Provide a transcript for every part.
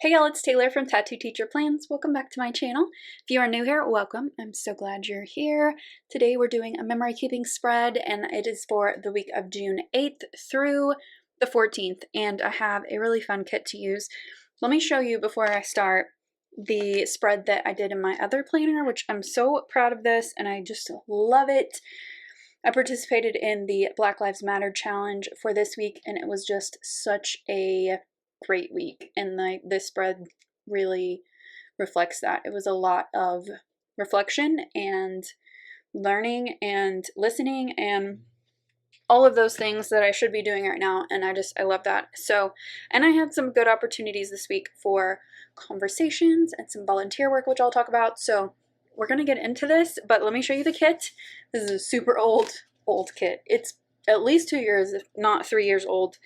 Hey y'all, it's Taylor from Tattoo Teacher Plans. Welcome back to my channel. If you are new here, welcome. I'm so glad you're here. Today we're doing a memory keeping spread and it is for the week of June 8th through the 14th, and I have a really fun kit to use. Let me show you before I start the spread that I did in my other planner, which I'm so proud of this and I just love it. I participated in the Black Lives Matter challenge for this week and it was just such a great week, and this spread really reflects that. It was a lot of reflection and learning and listening and all of those things that I should be doing right now, and I love that. So, and I had some good opportunities this week for conversations and some volunteer work, which I'll talk about. So we're gonna get into this, but let me show you the kit. This is a super old kit. It's at least 2 years, if not 3 years old,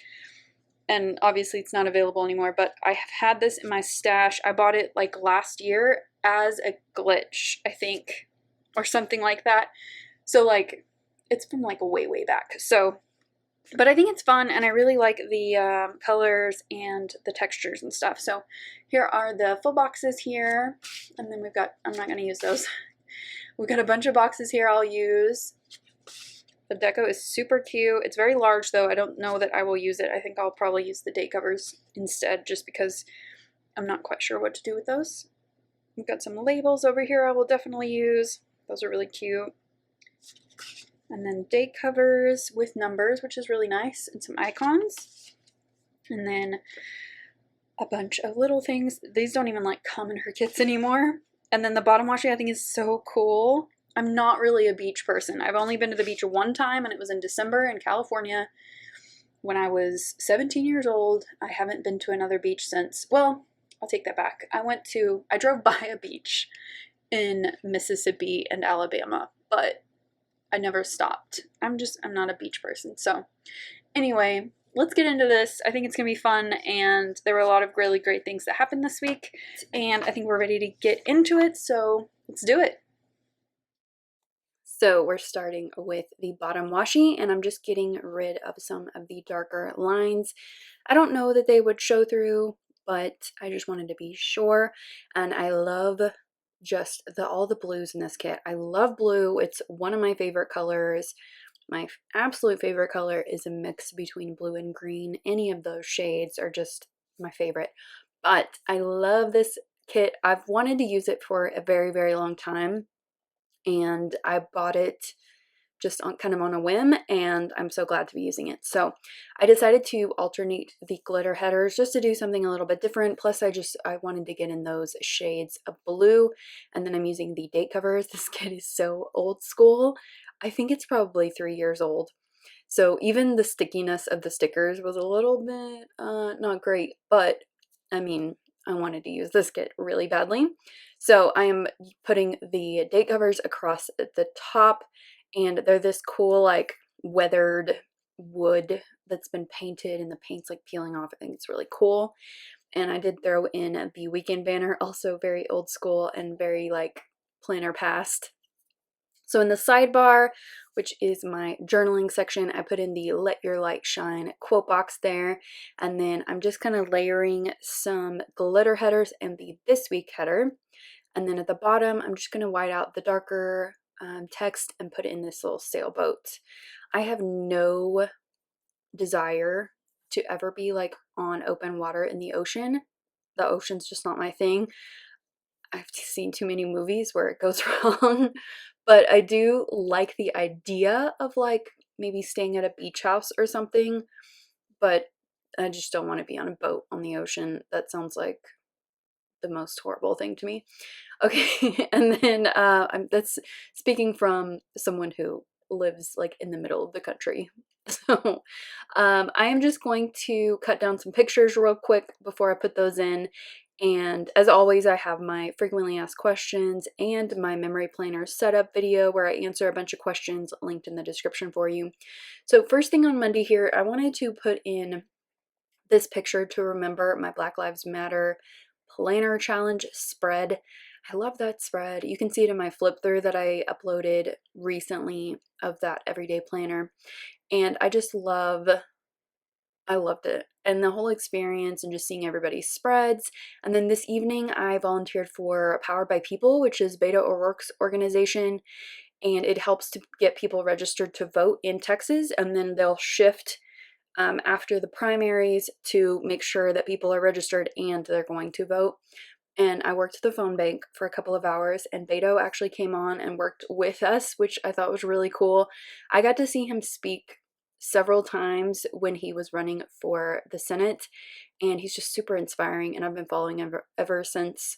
and obviously it's not available anymore, but I have had this in my stash. I bought it like last year as a glitch, I think, or something like that. So like, it's from like way back. So, but I think it's fun and I really like the colors and the textures and stuff. So here are the full boxes here, and then we've got, I'm not going to use those. We've got a bunch of boxes here I'll use. The deco is super cute. It's very large though. I don't know that I will use it. I think I'll probably use the date covers instead just because I'm not quite sure what to do with those. We've got some labels over here I will definitely use. Those are really cute. And then date covers with numbers, which is really nice, and some icons. And then a bunch of little things. These don't even like come in her kits anymore. And then the bottom washi I think is so cool. I'm not really a beach person. I've only been to the beach one time, and it was in December in California when I was 17 years old. I haven't been to another beach since. Well, I'll take that back. I drove by a beach in Mississippi and Alabama, but I never stopped. I'm not a beach person. So anyway, let's get into this. I think it's gonna be fun, and there were a lot of really great things that happened this week, and I think we're ready to get into it, so let's do it. So we're starting with the bottom washi, and I'm just getting rid of some of the darker lines. I don't know that they would show through, but I just wanted to be sure. And I love just all the blues in this kit. I love blue. It's one of my favorite colors. My absolute favorite color is a mix between blue and green. Any of those shades are just my favorite. But I love this kit. I've wanted to use it for a very long time, and I bought it just kind of on a whim, and I'm so glad to be using it. So I decided to alternate the glitter headers just to do something a little bit different. Plus I wanted to get in those shades of blue, and then I'm using the date covers. This kit is so old school. I think it's probably 3 years old. So even the stickiness of the stickers was a little bit not great, but I mean, I wanted to use this kit really badly. So I am putting the date covers across the top, and they're this cool like weathered wood that's been painted and the paint's like peeling off. I think it's really cool. And I did throw in the weekend banner, also very old school and very like planner past. So in the sidebar, which is my journaling section, I put in the Let Your Light Shine quote box there. And then I'm just kind of layering some glitter headers and the This Week header. And then at the bottom, I'm just going to white out the darker text and put it in this little sailboat. I have no desire to ever be like on open water in the ocean. The ocean's just not my thing. I've seen too many movies where it goes wrong, but I do like the idea of like maybe staying at a beach house or something, but I just don't want to be on a boat on the ocean. That sounds like the most horrible thing to me. Okay, and then that's speaking from someone who lives like in the middle of the country. So I am just going to cut down some pictures real quick before I put those in. And as always, I have my frequently asked questions and my memory planner setup video where I answer a bunch of questions linked in the description for you. So first thing on Monday here, I wanted to put in this picture to remember my Black Lives Matter planner challenge spread. I love that spread. You can see it in my flip through that I uploaded recently of that everyday planner. And I just love I loved it. And the whole experience and just seeing everybody's spreads. And then this evening, I volunteered for Powered by People, which is Beto O'Rourke's organization. And it helps to get people registered to vote in Texas. And then they'll shift after the primaries to make sure that people are registered and they're going to vote. And I worked at the phone bank for a couple of hours, and Beto actually came on and worked with us, which I thought was really cool. I got to see him speak several times when he was running for the Senate, and he's just super inspiring, and I've been following him ever since.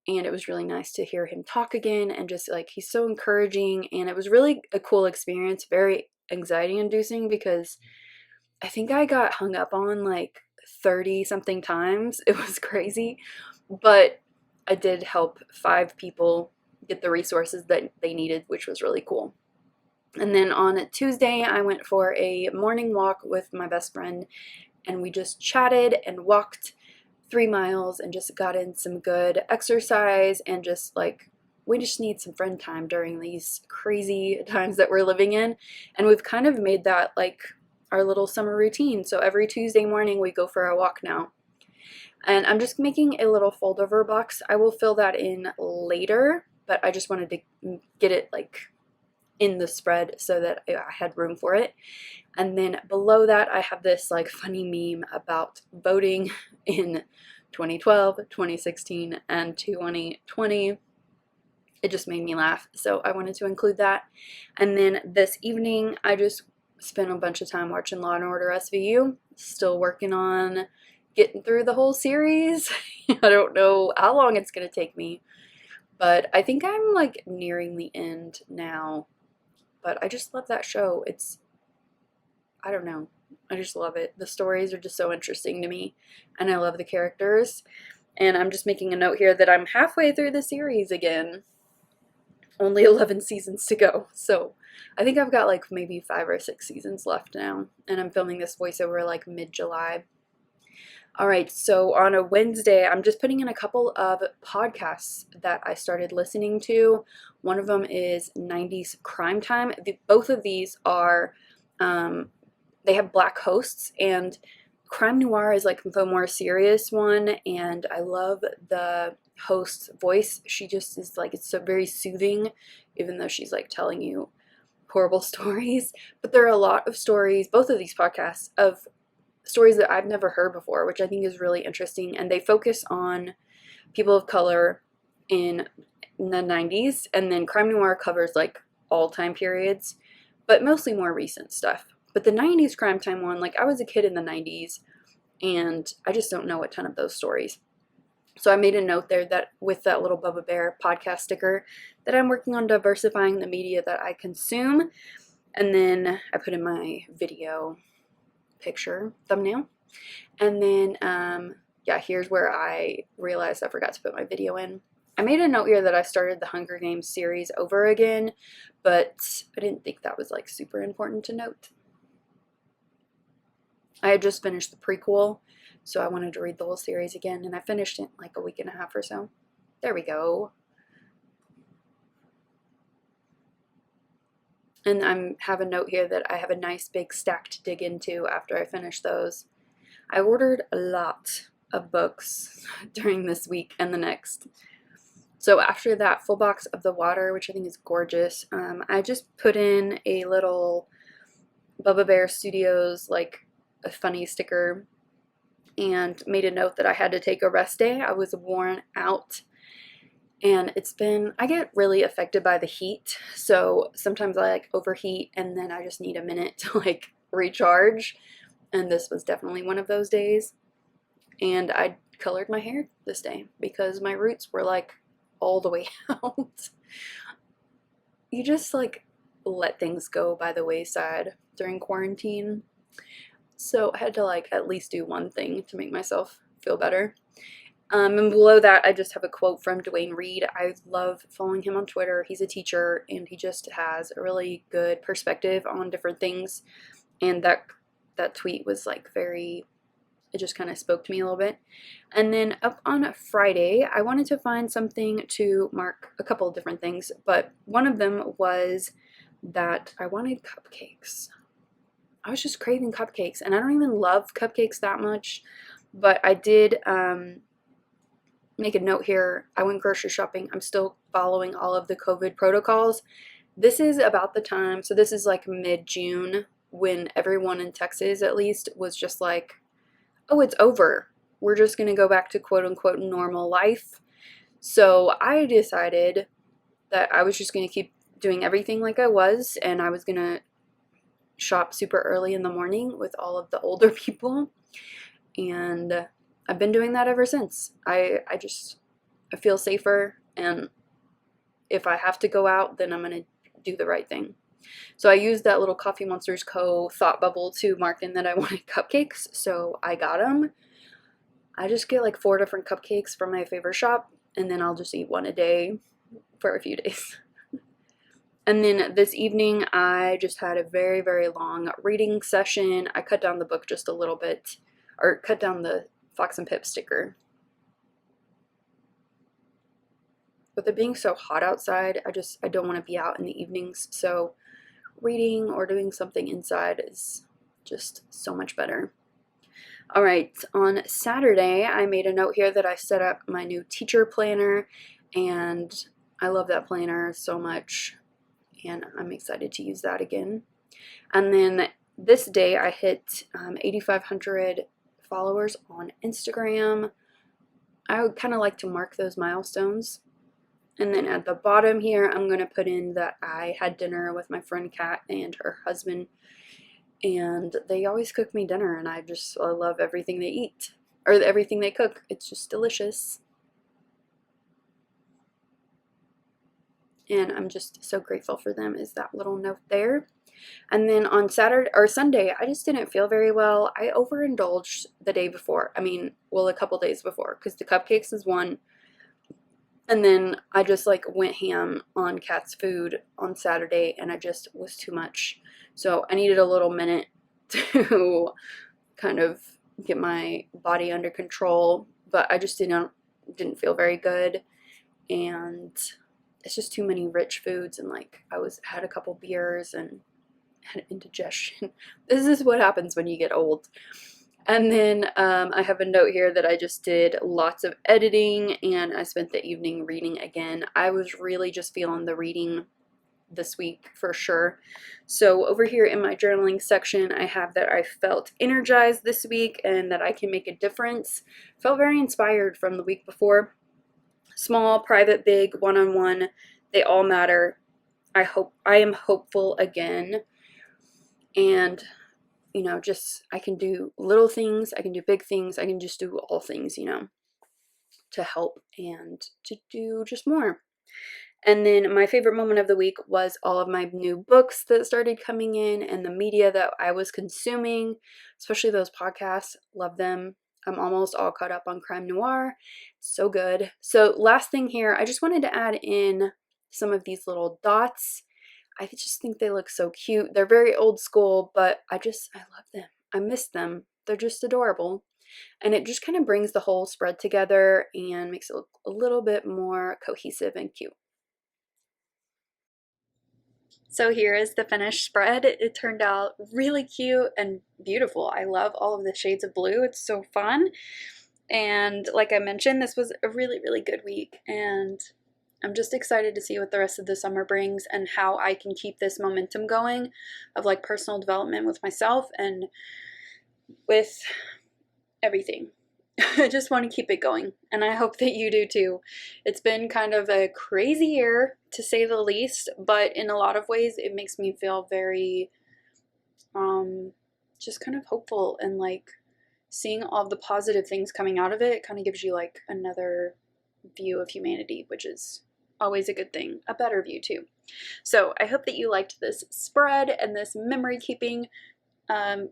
And it was really nice to hear him talk again, and just like he's so encouraging, and it was really a cool experience, very anxiety inducing, because I think I got hung up on like 30 something times. It was crazy, but I did help 5 people get the resources that they needed, which was really cool. And then on Tuesday, I went for a morning walk with my best friend, and we just chatted and walked 3 miles and just got in some good exercise, and just like we just need some friend time during these crazy times that we're living in. And we've kind of made that like our little summer routine. So every Tuesday morning we go for a walk now. And I'm just making a little foldover box. I will fill that in later, but I just wanted to get it like in the spread so that I had room for it. And then below that, I have this like funny meme about voting in 2012, 2016, and 2020. It just made me laugh, so I wanted to include that. And then this evening, I just spent a bunch of time watching Law & Order SVU. Still working on getting through the whole series. I don't know how long it's going to take me, but I think I'm like nearing the end now. But I just love that show. I don't know. I just love it. The stories are just so interesting to me, and I love the characters. And I'm just making a note here that I'm halfway through the series again. Only 11 seasons to go. So I think I've got like maybe 5 or 6 seasons left now. And I'm filming this voiceover like mid-July. Alright, so on a Wednesday, I'm just putting in a couple of podcasts that I started listening to. One of them is 90s Crime Time. Both of these are, they have black hosts, and Crime Noir is like the more serious one, and I love the host's voice. She just is like, it's so very soothing, even though she's like telling you horrible stories. But there are a lot of stories, both of these podcasts, of stories that I've never heard before, which I think is really interesting. And they focus on people of color in the 90s, and then Crime Noir covers like all time periods, but mostly more recent stuff. But the 90s Crime Time one, like I was a kid in the 90s, and I just don't know a ton of those stories. So I made a note there that with that little Bubba Bear podcast sticker that I'm working on diversifying the media that I consume. And then I put in my video picture thumbnail. And then, yeah, here's where I realized I forgot to put my video in. I made a note here that I started the Hunger Games series over again, but I didn't think that was like super important to note. I had just finished the prequel, so I wanted to read the whole series again, and I finished it in like a week and a half or so. There we go. And I have a note here that I have a nice big stack to dig into after I finish those. I ordered a lot of books during this week and the next. So after that full box of The Water, which I think is gorgeous, I just put in a little Bubba Bear Studios, like a funny sticker, and made a note that I had to take a rest day. I was worn out, and I get really affected by the heat, so sometimes I like overheat, and then I just need a minute to like recharge, and this was definitely one of those days. And I colored my hair this day because my roots were like all the way out. You just like let things go by the wayside during quarantine. So I had to like at least do one thing to make myself feel better. And below that, I just have a quote from Dwayne Reed. I love following him on Twitter. He's a teacher, and he just has a really good perspective on different things. And that tweet was like it just kind of spoke to me a little bit. And then up on Friday, I wanted to find something to mark a couple of different things, but one of them was that I wanted cupcakes. I was just craving cupcakes, and I don't even love cupcakes that much, but I did make a note here. I went grocery shopping. I'm still following all of the COVID protocols. This is about the time, so this is like mid-June, when everyone in Texas at least was just like, oh, it's over. We're just going to go back to quote unquote normal life. So I decided that I was just going to keep doing everything like I was, and I was going to shop super early in the morning with all of the older people, and I've been doing that ever since. I feel safer, and if I have to go out, then I'm going to do the right thing. So I used that little Coffee Monsters Co. thought bubble to mark in that I wanted cupcakes, so I got them. I just get like 4 different cupcakes from my favorite shop, and then I'll just eat one a day for a few days. And then this evening, I just had a very, very long reading session. I cut down the book just a little bit, or cut down the Fox and Pip sticker. With it being so hot outside, I don't want to be out in the evenings, so reading or doing something inside is just so much better. All right, on Saturday, I made a note here that I set up my new teacher planner, and I love that planner so much, and I'm excited to use that again. And then this day, I hit 8,500 followers on Instagram. I would kind of like to mark those milestones. And then at the bottom here, I'm going to put in that I had dinner with my friend Kat and her husband, and they always cook me dinner, and I love everything they eat, or everything they cook. It's just delicious. And I'm just so grateful for them, is that little note there. And then on Saturday or Sunday, I just didn't feel very well. I overindulged the day before. I mean, well, a couple days before, because the cupcakes is one. And then I just like went ham on Kat's food on Saturday, and I just was too much. So I needed a little minute to kind of get my body under control, but I just didn't feel very good. And it's just too many rich foods, and like had a couple beers and had indigestion. This is what happens when you get old. And then I have a note here that I just did lots of editing, and I spent the evening reading again. I was really just feeling the reading this week for sure. So over here in my journaling section, I have that I felt energized this week and that I can make a difference. Felt very inspired from the week before. Small, private, big, one-on-one, they all matter. I am hopeful again. And you know, just I can do little things, I can do big things, I can just do all things, you know, to help and to do just more. And then my favorite moment of the week was all of my new books that started coming in, and the media that I was consuming, especially those podcasts. Love them. I'm almost all caught up on crime noir. So good. So last thing here, I just wanted to add in some of these little dots. I just think they look so cute. They're very old school, but I love them. I miss them. They're just adorable. And it just kind of brings the whole spread together and makes it look a little bit more cohesive and cute. So here is the finished spread. It turned out really cute and beautiful. I love all of the shades of blue. It's so fun. And like I mentioned, this was a really, really good week. And I'm just excited to see what the rest of the summer brings and how I can keep this momentum going of like personal development with myself and with everything. I just want to keep it going, and I hope that you do too. It's been kind of a crazy year, to say the least, but in a lot of ways it makes me feel very just kind of hopeful, and like seeing all the positive things coming out of it kind of gives you like another view of humanity, which is always a good thing, a better view too. So I hope that you liked this spread and this memory keeping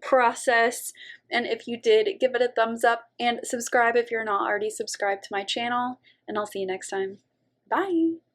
process, and if you did, give it a thumbs up and subscribe if you're not already subscribed to my channel, and I'll see you next time. Bye!